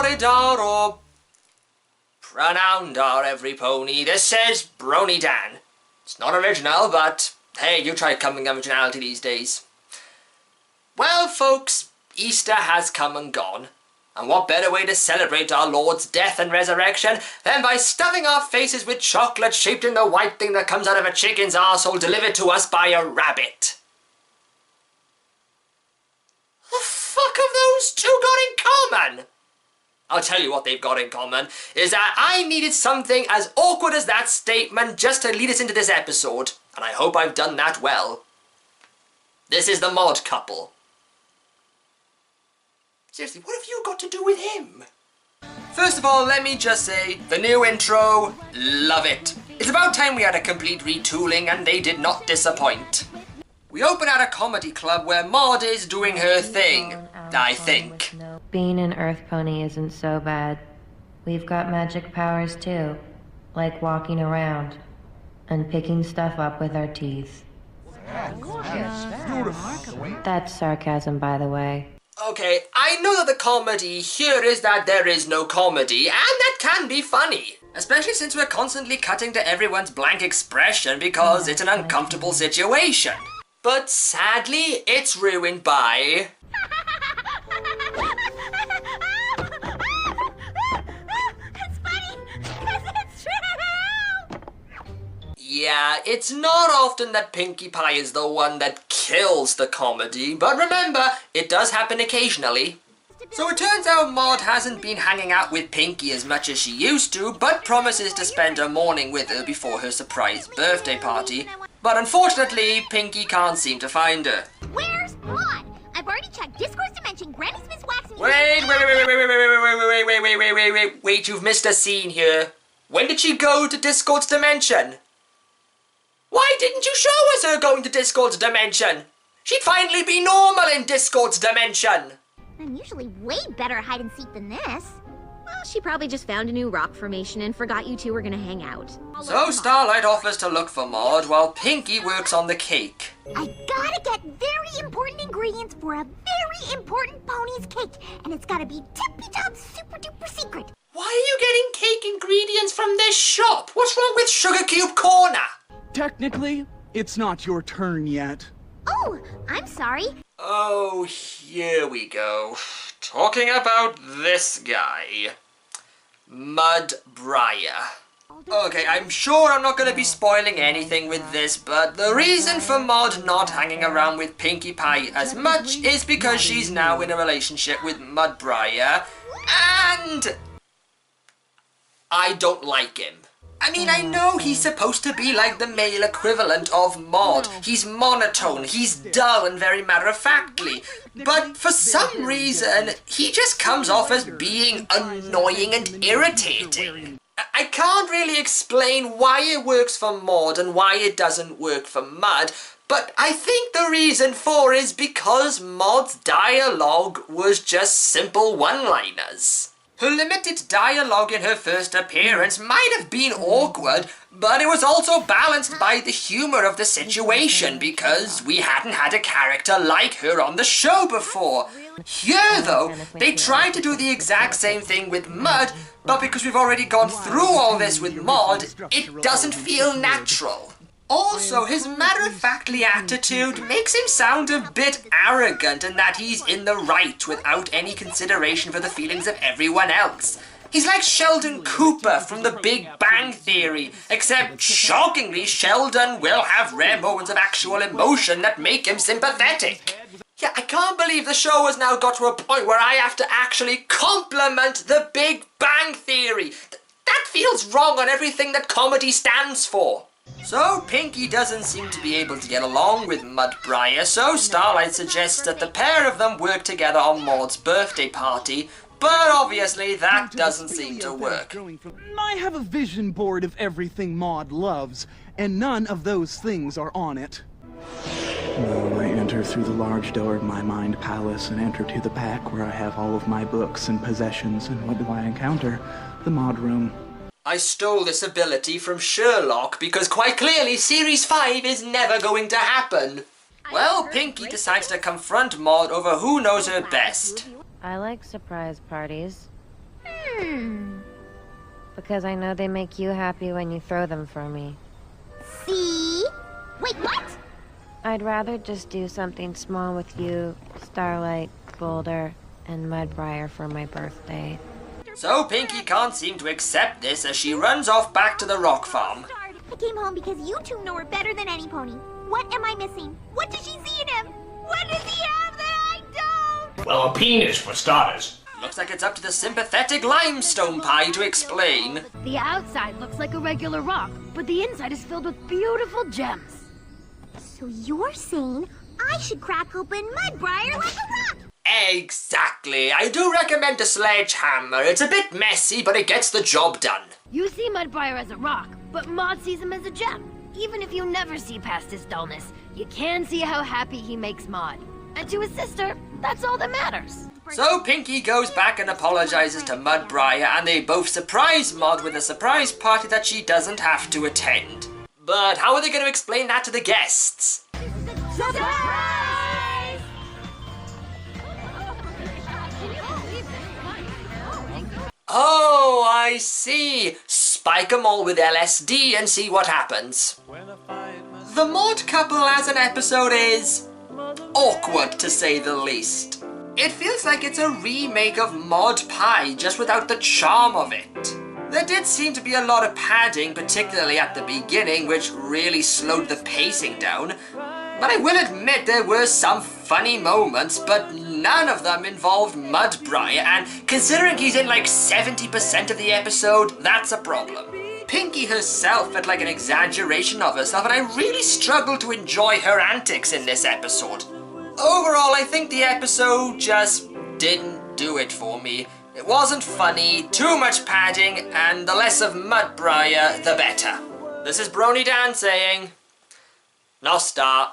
Floridar or Pronoundar, every pony. This says BronyDan. It's not original, but hey, you try coming originality these days. Well, folks, Easter has come and gone. And what better way to celebrate our Lord's death and resurrection than by stuffing our faces with chocolate shaped in the white thing that comes out of a chicken's arsehole delivered to us by a rabbit? The fuck have those two got in common? I'll tell you what they've got in common, is that I needed something as awkward as that statement just to lead us into this episode, and I hope I've done that well. This is the mod couple. Seriously, what have you got to do with him? First of all, let me just say, the new intro, love it. It's about time we had a complete retooling and they did not disappoint. We open at a comedy club where Maud is doing her thing, I think. Being an earth pony isn't so bad. We've got magic powers too, like walking around and picking stuff up with our teeth. That's sarcasm, by the way. Okay, I know that the comedy here is that there is no comedy, and that can be funny. Especially since we're constantly cutting to everyone's blank expression because it's an uncomfortable situation. But sadly, it's ruined by... It's funny, because it's true! Yeah, it's not often that Pinkie Pie is the one that kills the comedy, but remember, it does happen occasionally. So it turns out Maud hasn't been hanging out with Pinkie as much as she used to, but promises to spend a morning with her before her surprise birthday party. But unfortunately, Pinkie can't seem to find her. Where's Maud? I've already checked Discourse Dimension, Granny's Miss Waxing... Wait, you've missed a scene here. When did she go to Discord's Dimension? Why didn't you show us her going to Discord's Dimension? She'd finally be normal in Discord's Dimension. I'm usually way better at hide and seek than this. Well, she probably just found a new rock formation and forgot you two were gonna hang out. So Starlight offers to look for Maud while Pinkie works on the cake. I gotta get very important ingredients for a very important pony's cake, and it's gotta be tippy-top super-duper secret. Why are you getting cake ingredients from this shop? What's wrong with Sugar Cube Corner? Technically, it's not your turn yet. Oh, I'm sorry. Oh, here we go. Talking about this guy. Mudbriar. Okay, I'm sure I'm not going to be spoiling anything with this, but the reason for Maud not hanging around with Pinkie Pie as much is because she's now in a relationship with Mudbriar, and I don't like him. I mean, I know he's supposed to be like the male equivalent of Maud. He's monotone, he's dull and very matter-of-factly. But for some reason, he just comes off as being annoying and irritating. I can't really explain why it works for Maud and why it doesn't work for Mud, but I think the reason for is because Maud's dialogue was just simple one-liners. Her limited dialogue in her first appearance might have been awkward, but it was also balanced by the humour of the situation because we hadn't had a character like her on the show before. Here, though, they tried to do the exact same thing with Mud, but because we've already gone through all this with Maud, it doesn't feel natural. Also, his matter-of-factly attitude makes him sound a bit arrogant in that he's in the right without any consideration for the feelings of everyone else. He's like Sheldon Cooper from The Big Bang Theory, except shockingly Sheldon will have rare moments of actual emotion that make him sympathetic. Yeah, I can't believe the show has now got to a point where I have to actually compliment The Big Bang Theory. That feels wrong on everything that comedy stands for. So Pinkie doesn't seem to be able to get along with Mudbriar, so Starlight suggests that the pair of them work together on Maud's birthday party, but obviously that doesn't seem to work. I have a vision board of everything Maud loves, and none of those things are on it. No, I enter through the large door of my mind palace and enter to the back where I have all of my books and possessions, and what do I encounter? The Maud room. I stole this ability from Sherlock because quite clearly Series 5 is never going to happen. Well, Pinkie decides to confront Maud over who knows her best. I like surprise parties. Because I know they make you happy when you throw them for me. See? Wait, what? I'd rather just do something small with you, Starlight, Boulder, and Mudbriar for my birthday. So Pinky can't seem to accept this as she runs off back to the rock farm. I came home because you two know her better than any pony. What am I missing? What does she see in him? What does he have that I don't? Well, a penis for starters. Looks like it's up to the sympathetic limestone pie to explain. The outside looks like a regular rock, but the inside is filled with beautiful gems. So you're saying I should crack open Mudbriar like a rock? Exactly. I do recommend a sledgehammer. It's a bit messy, but it gets the job done. You see Mudbriar as a rock, but Maud sees him as a gem. Even if you never see past his dullness, you can see how happy he makes Maud. And to his sister, that's all that matters. So Pinky goes back and apologizes to Mudbriar, and they both surprise Maud with a surprise party that she doesn't have to attend. But how are they going to explain that to the guests? Surprise! Oh, I see. Spike 'em all with LSD and see what happens. The Maud couple as an episode is awkward, to say the least. It feels like it's a remake of Maud Pie, just without the charm of it. There did seem to be a lot of padding, particularly at the beginning, which really slowed the pacing down. But I will admit there were some funny moments, but none of them involved Mudbriar, and considering he's in like 70% of the episode, that's a problem. Pinky herself felt like an exaggeration of herself, and I really struggled to enjoy her antics in this episode. Overall, I think the episode just didn't do it for me. It wasn't funny, too much padding, and the less of Mudbriar, the better. This is BronyDan saying, Nostar.